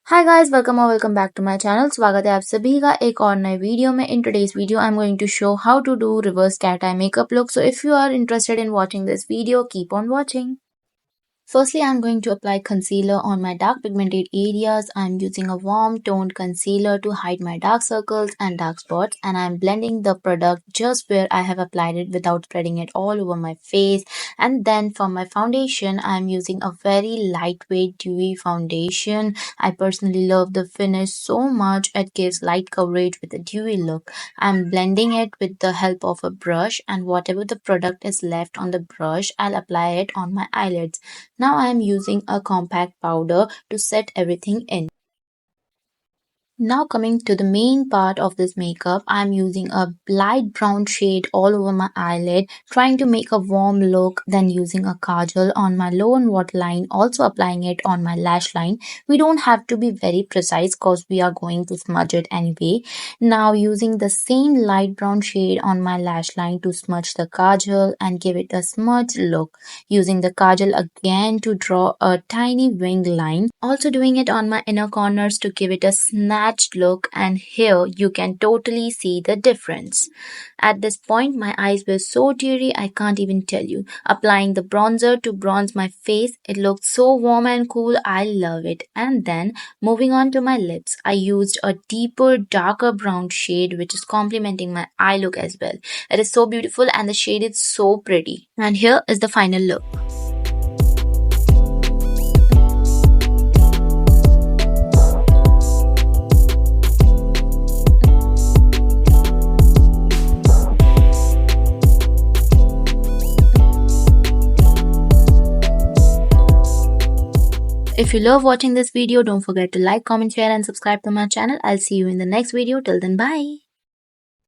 हाय guys welcome और welcome back to my channel. स्वागत है आप सभी का एक और नए वीडियो में। In today's video I am going to show how to do reverse cat eye makeup look. So if you are interested in watching this video, keep on watching. Firstly, I'm going to apply concealer on my dark pigmented areas. I'm using a warm toned concealer to hide my dark circles and dark spots, and I'm blending the product just where I have applied it without spreading it all over my face. And then for my foundation, I'm using a very lightweight dewy foundation. I personally love the finish so much. It gives light coverage with a dewy look. I'm blending it with the help of a brush, and whatever the product is left on the brush, I'll apply it on my eyelids. Now I am using a compact powder to set everything in. Now coming to the main part of this makeup, I'm using a light brown shade all over my eyelid, trying to make a warm look, then using a kajal on my low and waterline, also applying it on my lash line. We don't have to be very precise because we are going to smudge it anyway. Now using the same light brown shade on my lash line to smudge the kajal and give it a smudge look. Using the kajal again to draw a tiny wing line. Also doing it on my inner corners to give it a snatched look, and here you can totally see the difference. At this point my eyes were so teary I can't even tell you. Applying the bronzer to bronze my face, it looked so warm and cool, I love it. And then moving on to my lips, I used a deeper darker brown shade which is complementing my eye look as well. It is so beautiful and the shade is so pretty. And here is the final look. If you love watching this video, don't forget to like, comment, share and subscribe to my channel. I'll see you in the next video. Till then, bye.